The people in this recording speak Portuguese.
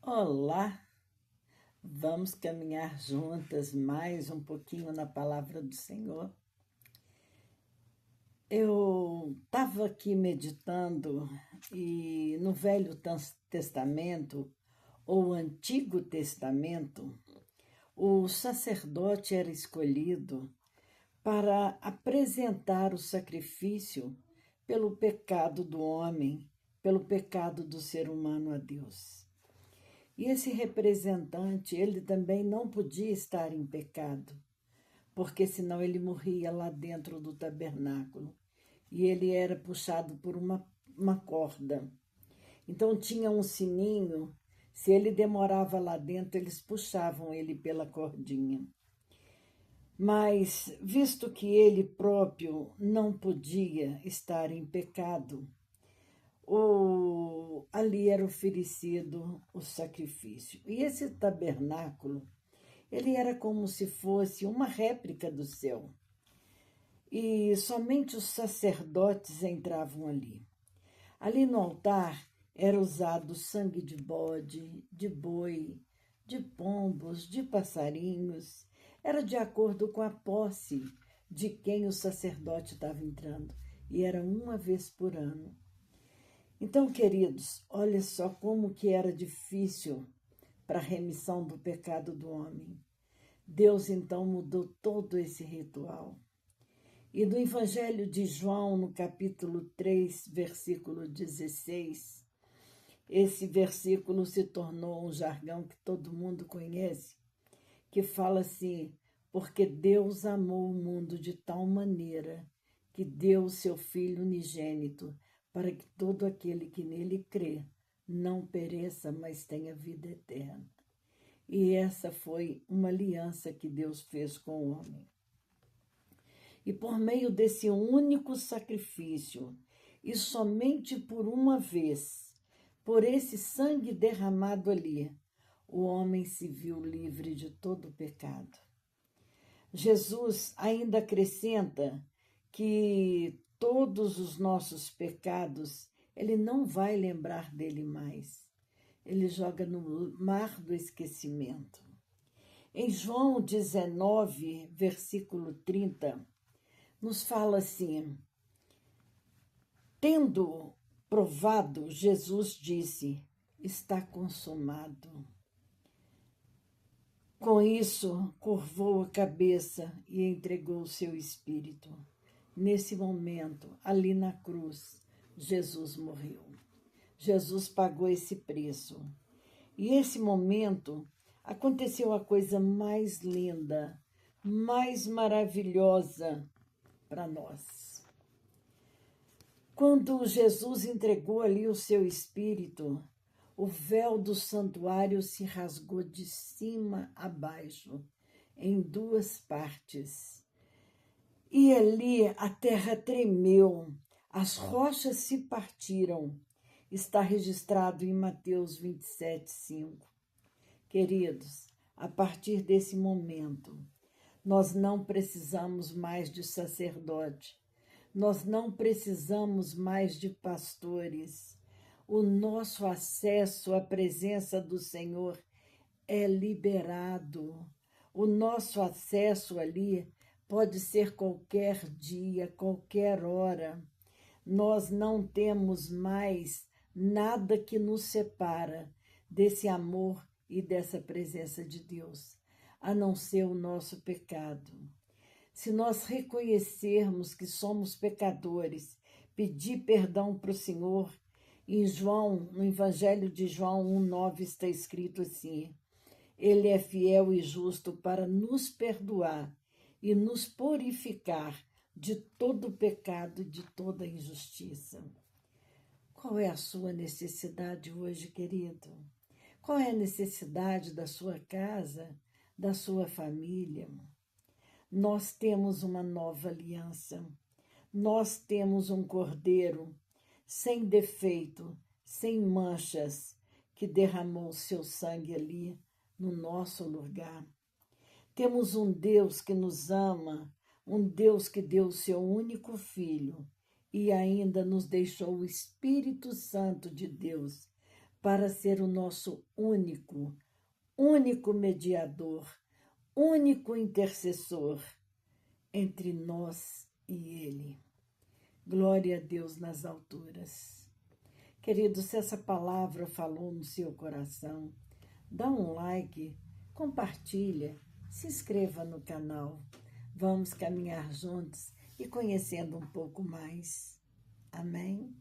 Olá, vamos caminhar juntas mais um pouquinho na palavra do Senhor. Eu estava aqui meditando e no Velho Testamento, ou Antigo Testamento, o sacerdote era escolhido para apresentar o sacrifício pelo pecado do homem, pelo pecado do ser humano a Deus. E esse representante, ele também não podia estar em pecado, porque senão ele morria lá dentro do tabernáculo. E ele era puxado por uma corda. Então tinha um sininho, se ele demorava lá dentro, eles puxavam ele pela cordinha. Mas, visto que ele próprio não podia estar em pecado, ali era oferecido o sacrifício. E esse tabernáculo, ele era como se fosse uma réplica do céu. E somente os sacerdotes entravam ali. Ali no altar era usado sangue de bode, de boi, de pombos, de passarinhos. Era de acordo com a posse de quem o sacerdote estava entrando. E era uma vez por ano. Então, queridos, olha só como que era difícil para a remissão do pecado do homem. Deus, então, mudou todo esse ritual. E no Evangelho de João, no capítulo 3, versículo 16, esse versículo se tornou um jargão que todo mundo conhece, que fala assim: porque Deus amou o mundo de tal maneira que deu o seu Filho unigênito, para que todo aquele que nele crê não pereça, mas tenha vida eterna. E essa foi uma aliança que Deus fez com o homem. E por meio desse único sacrifício, e somente por uma vez, por esse sangue derramado ali, o homem se viu livre de todo o pecado. Jesus ainda acrescenta que todos os nossos pecados, ele não vai lembrar dele mais. Ele joga no mar do esquecimento. Em João 19, versículo 30, nos fala assim: tendo provado, Jesus disse: está consumado. Com isso, curvou a cabeça e entregou o seu espírito. Nesse momento, ali na cruz, Jesus morreu. Jesus pagou esse preço. E esse momento aconteceu a coisa mais linda, mais maravilhosa para nós. Quando Jesus entregou ali o seu espírito, o véu do santuário se rasgou de cima a baixo, em duas partes. E ali a terra tremeu, as rochas se partiram. Está registrado em Mateus 27, 5. Queridos, a partir desse momento, nós não precisamos mais de sacerdote, nós não precisamos mais de pastores. O nosso acesso à presença do Senhor é liberado. O nosso acesso ali pode ser qualquer dia, qualquer hora. Nós não temos mais nada que nos separa desse amor e dessa presença de Deus, a não ser o nosso pecado. Se nós reconhecermos que somos pecadores, pedir perdão para o Senhor, em João, no Evangelho de João 1,9 está escrito assim: ele é fiel e justo para nos perdoar e nos purificar de todo pecado e de toda injustiça. Qual é a sua necessidade hoje, querido? Qual é a necessidade da sua casa, da sua família? Nós temos uma nova aliança. Nós temos um cordeiro sem defeito, sem manchas, que derramou seu sangue ali no nosso lugar. Temos um Deus que nos ama, um Deus que deu o seu único filho e ainda nos deixou o Espírito Santo de Deus para ser o nosso único mediador, único intercessor entre nós e Ele. Glória a Deus nas alturas. Querido, se essa palavra falou no seu coração, dá um like, compartilha, se inscreva no canal. Vamos caminhar juntos e conhecendo um pouco mais. Amém?